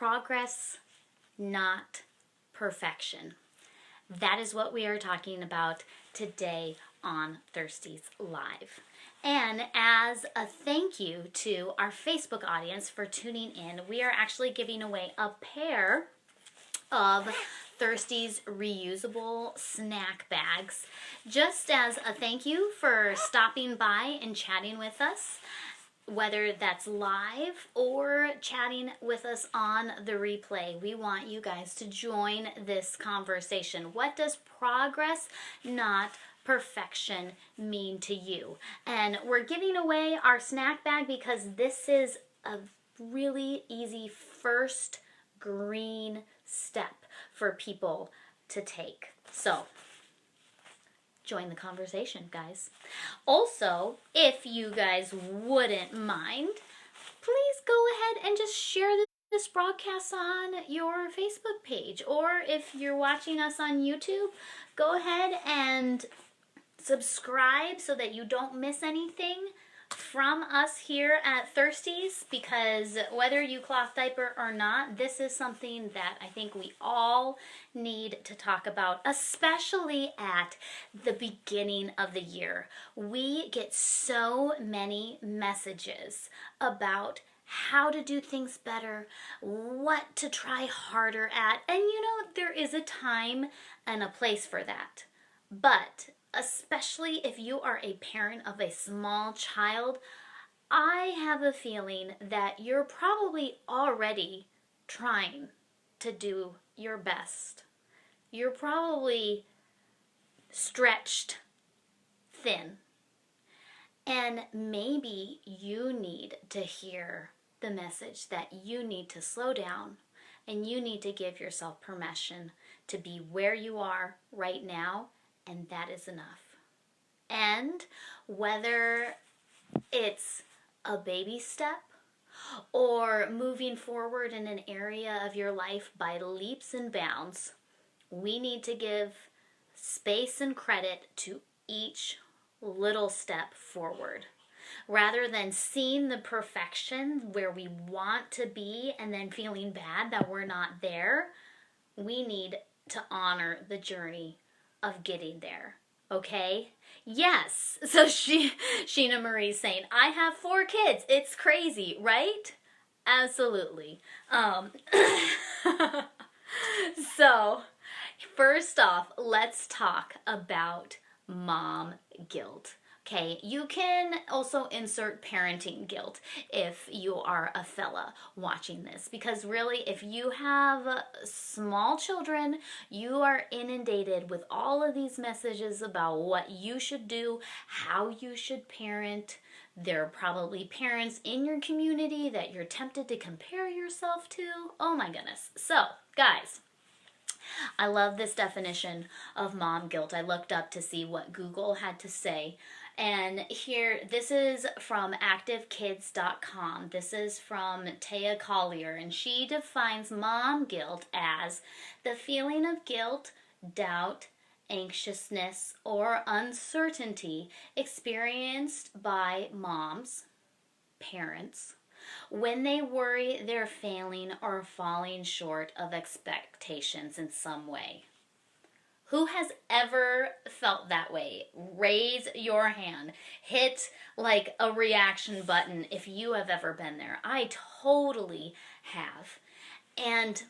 progress, not perfection. That is what we are talking about today on Thirsties Live. And as a thank you to our Facebook audience for tuning in, we are actually giving away a pair of Thirsties reusable snack bags, just as a thank you for stopping by and chatting with us, whether that's live or chatting with us on the replay. We want you guys to join this conversation. What does progress, not perfection, mean to you? And we're giving away our snack bag because this is a really easy first green step for people to take. So join the conversation, guys. Also, if you guys wouldn't mind, please go ahead and just share this broadcast on your Facebook page. Or if you're watching us on YouTube, go ahead and subscribe so that you don't miss anything from us here at Thirsties, because whether you cloth diaper or not, this is something that I think we all need to talk about, especially at the beginning of the year. We get so many messages about how to do things better, what to try harder at, and there is a time and a place for that. But especially if you are a parent of a small child, I have a feeling that you're probably already trying to do your best. You're probably stretched thin. And maybe you need to hear the message that you need to slow down and you need to give yourself permission to be where you are right now, and that is enough. And whether it's a baby step or moving forward in an area of your life by leaps and bounds, we need to give space and credit to each little step forward. Rather than seeing the perfection where we want to be and then feeling bad that we're not there, we need to honor the journey of getting there. Okay? Yes. So Sheena Marie's saying, I have 4 kids. It's crazy, right? Absolutely. So, first off, let's talk about mom guilt. Okay, you can also insert parenting guilt if you are a fella watching this, because really, if you have small children, you are inundated with all of these messages about what you should do, how you should parent. There are probably parents in your community that you're tempted to compare yourself to. Oh my goodness. So, guys, I love this definition of mom guilt. I looked up to see what Google had to say. And here, this is from activekids.com. This is from Taya Collier, and she defines mom guilt as the feeling of guilt, doubt, anxiousness, or uncertainty experienced by moms, parents, when they worry they're failing or falling short of expectations in some way. Who has ever felt that way? Raise your hand. Hit like a reaction button if you have ever been there. I totally have. And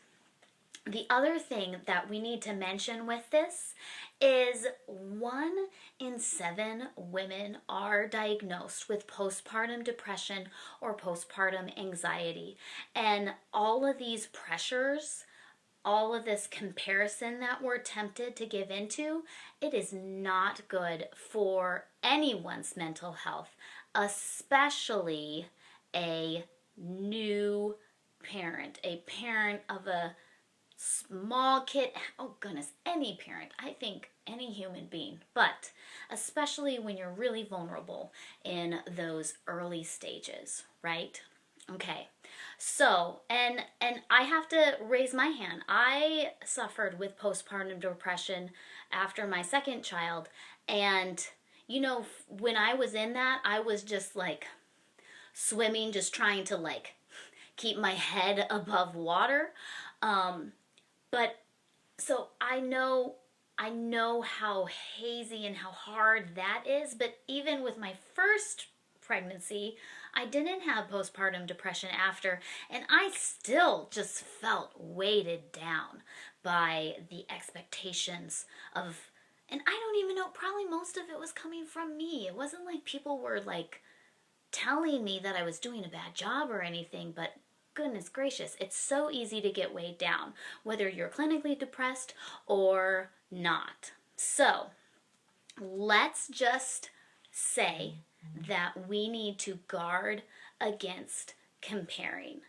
the other thing that we need to mention with this is 1 in 7 women are diagnosed with postpartum depression or postpartum anxiety. And all of these pressures, all of this comparison that we're tempted to give into, it is not good for anyone's mental health, especially a new parent, a parent of a small kid. Oh goodness, any parent, I think any human being, but especially when you're really vulnerable in those early stages, right? Okay, so, and I have to raise my hand. I suffered with postpartum depression after my second child, and when I was in that, I was just like swimming, just trying to like keep my head above water. But so I know how hazy and how hard that is, but even with my first pregnancy, I didn't have postpartum depression after, and I still just felt weighted down by the expectations of, and I don't even know, probably most of it was coming from me. It wasn't like people were like telling me that I was doing a bad job or anything, but goodness gracious, it's so easy to get weighed down, whether you're clinically depressed or not. So let's just say that we need to guard against comparing.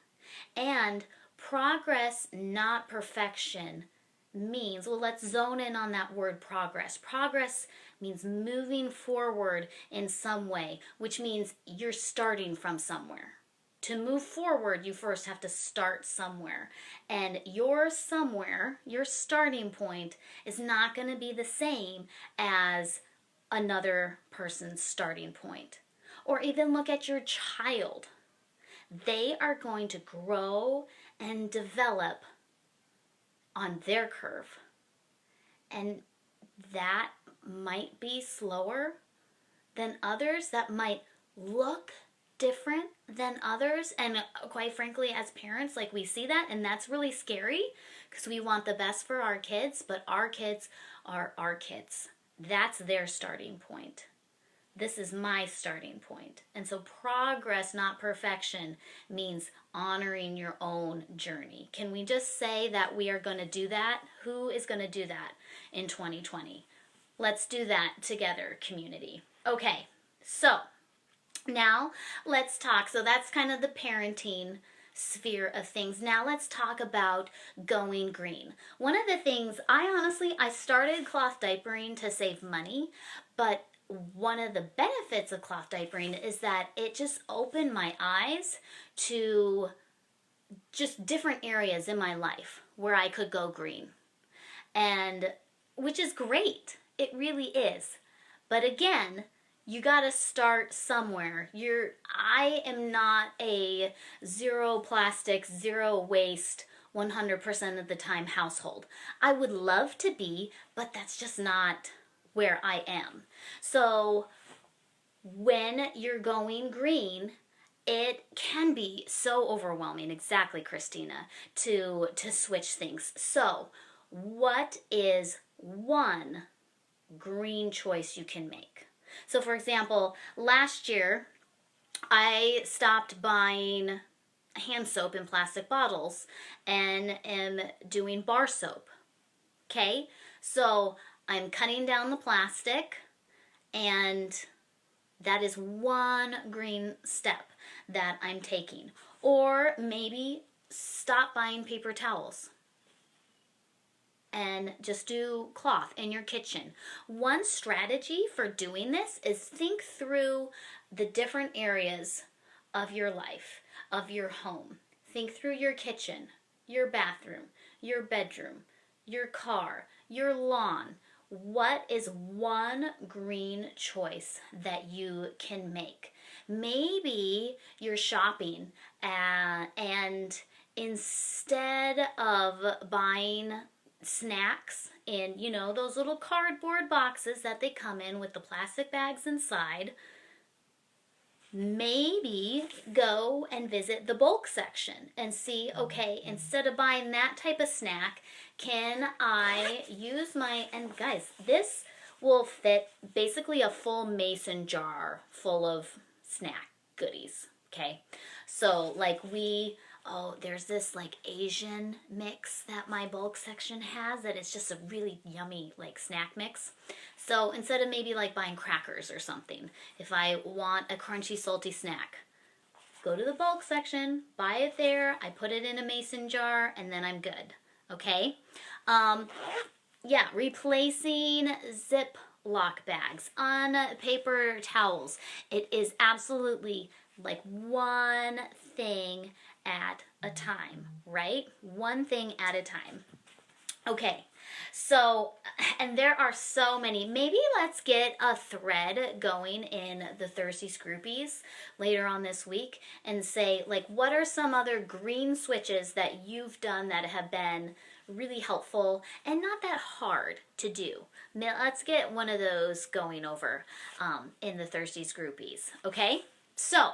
And progress, not perfection, means, well, let's zone in on that word progress. Progress means moving forward in some way, which means you're starting from somewhere. To move forward, you first have to start somewhere. And your somewhere, your starting point, is not going to be the same as another person's starting point. Or even look at your child. They are going to grow and develop on their curve. And that might be slower than others. That might look different than others, and quite frankly, as parents, like, we see that, and that's really scary because we want the best for our kids, but our kids are our kids. That's their starting point. This is my starting point. And so progress, not perfection, means honoring your own journey. Can we just say that we are going to do that? Who is going to do that in 2020? Let's do that together, community. Okay, so now let's talk. So that's kind of the parenting sphere of things. Now let's talk about going green. One of the things, I started cloth diapering to save money, but one of the benefits of cloth diapering is that it just opened my eyes to just different areas in my life where I could go green. And which is great. It really is. But again, you got to start somewhere. I am not a zero plastic, zero waste, 100% of the time household. I would love to be, but that's just not where I am. So when you're going green, it can be so overwhelming, exactly, Christina, to switch things. So what is one green choice you can make? So for example, last year I stopped buying hand soap in plastic bottles and am doing bar soap. Okay? So I'm cutting down the plastic, and that is one green step that I'm taking. Or maybe stop buying paper towels and just do cloth in your kitchen. One strategy for doing this is think through the different areas of your life, of your home. Think through your kitchen, your bathroom, your bedroom, your car, your lawn. What is one green choice that you can make? Maybe you're shopping and instead of buying snacks in, those little cardboard boxes that they come in with the plastic bags inside, maybe go and visit the bulk section and see, okay, instead of buying that type of snack, can I use and guys, this will fit basically a full mason jar full of snack goodies, okay? So there's this like Asian mix that my bulk section has that is just a really yummy like snack mix. So instead of maybe like buying crackers or something, if I want a crunchy salty snack, go to the bulk section, buy it there, I put it in a mason jar, and then I'm good. Okay? Replacing Ziploc bags on paper towels. It is absolutely like one thing at a time, right? One thing at a time. Okay, so, and there are so many. Maybe let's get a thread going in the Thirsties groupies later on this week and say, like, what are some other green switches that you've done that have been really helpful and not that hard to do? Now, let's get one of those going over in the Thirsties groupies, okay? So,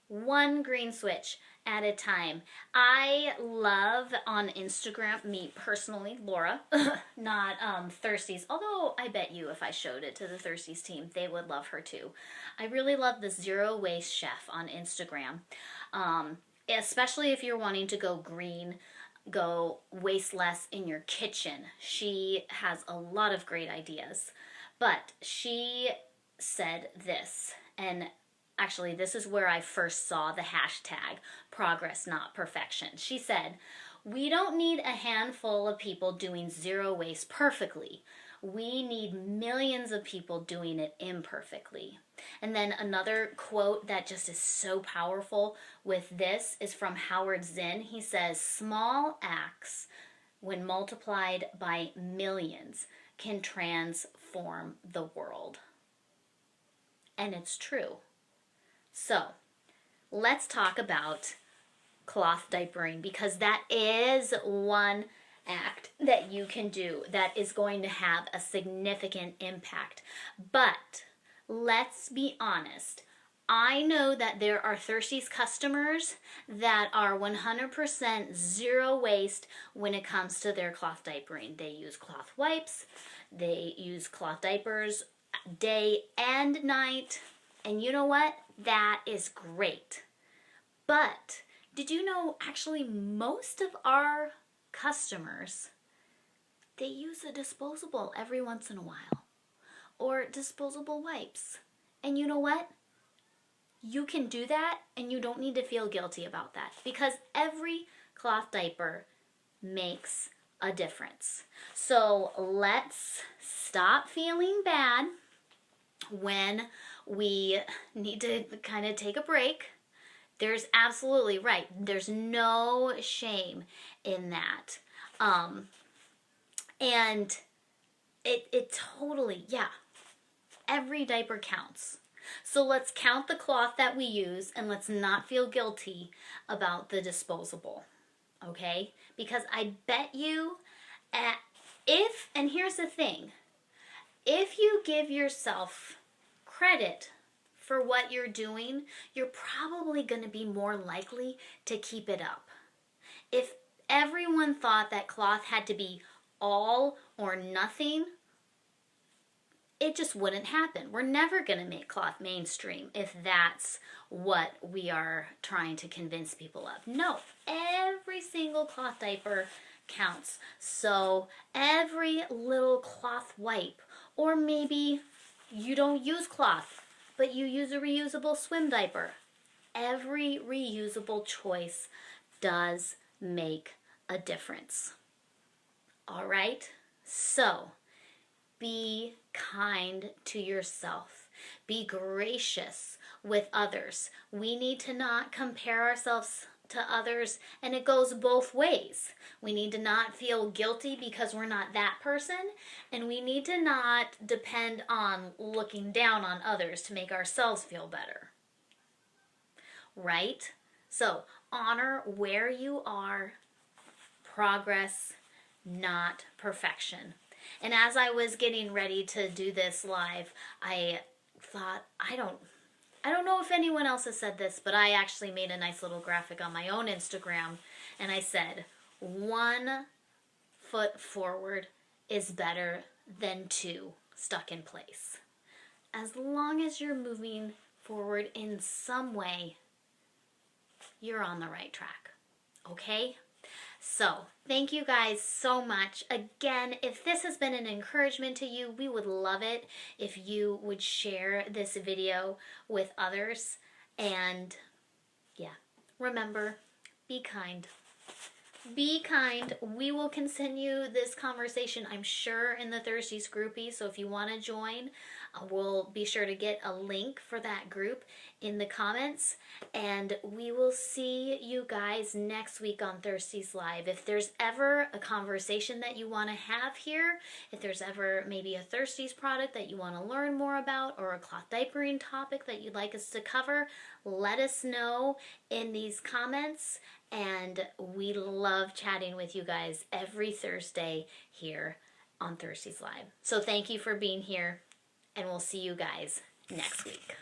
one green switch at a time. I love on Instagram, me personally, Laura, not Thirsties, although I bet you if I showed it to the Thirsties team, they would love her too. I really love the Zero Waste Chef on Instagram, especially if you're wanting to go green, go waste less in your kitchen. She has a lot of great ideas, but she said this, and actually, this is where I first saw the hashtag progress, not perfection. She said, "We don't need a handful of people doing zero waste perfectly. We need millions of people doing it imperfectly." And then another quote that just is so powerful with this is from Howard Zinn. He says, "Small acts, when multiplied by millions, can transform the world." And it's true. So, let's talk about cloth diapering, because that is one act that you can do that is going to have a significant impact. But let's be honest. I know that there are Thirsties customers that are 100% zero waste when it comes to their cloth diapering. They use cloth wipes, they use cloth diapers day and night. And you know what? That is great. But did you know actually most of our customers, they use a disposable every once in a while, or disposable wipes. And you know what? You can do that and you don't need to feel guilty about that, because every cloth diaper makes a difference. So let's stop feeling bad when we need to kind of take a break. There's absolutely right. There's no shame in that. And it totally, yeah, every diaper counts. So let's count the cloth that we use and let's not feel guilty about the disposable, okay? Because I bet you, and here's the thing, if you give yourself credit for what you're doing, you're probably going to be more likely to keep it up. If everyone thought that cloth had to be all or nothing, it just wouldn't happen. We're never going to make cloth mainstream if that's what we are trying to convince people of. No, every single cloth diaper counts. So every little cloth wipe, or maybe you don't use cloth, but you use a reusable swim diaper. Every reusable choice does make a difference. All right? So, be kind to yourself. Be gracious with others. We need to not compare ourselves to others, and it goes both ways. We need to not feel guilty because we're not that person, and we need to not depend on looking down on others to make ourselves feel better. Right? So, honor where you are. Progress, not perfection. And as I was getting ready to do this live, I thought, I don't know if anyone else has said this, but I actually made a nice little graphic on my own Instagram, and I said, 1 foot forward is better than 2 stuck in place. As long as you're moving forward in some way, you're on the right track. Okay? So, thank you guys so much. Again, if this has been an encouragement to you, we would love it if you would share this video with others. And yeah, remember, be kind. Be kind. We will continue this conversation, I'm sure, in the Thirsties groupie. So if you want to join, We'll be sure to get a link for that group in the comments, and we will see you guys next week on Thirsties Live. If there's ever a conversation that you want to have here, if there's ever maybe a Thirsties product that you want to learn more about, or a cloth diapering topic that you'd like us to cover, let us know in these comments. And we love chatting with you guys every Thursday here on Thirsties Live. So thank you for being here, and we'll see you guys next week.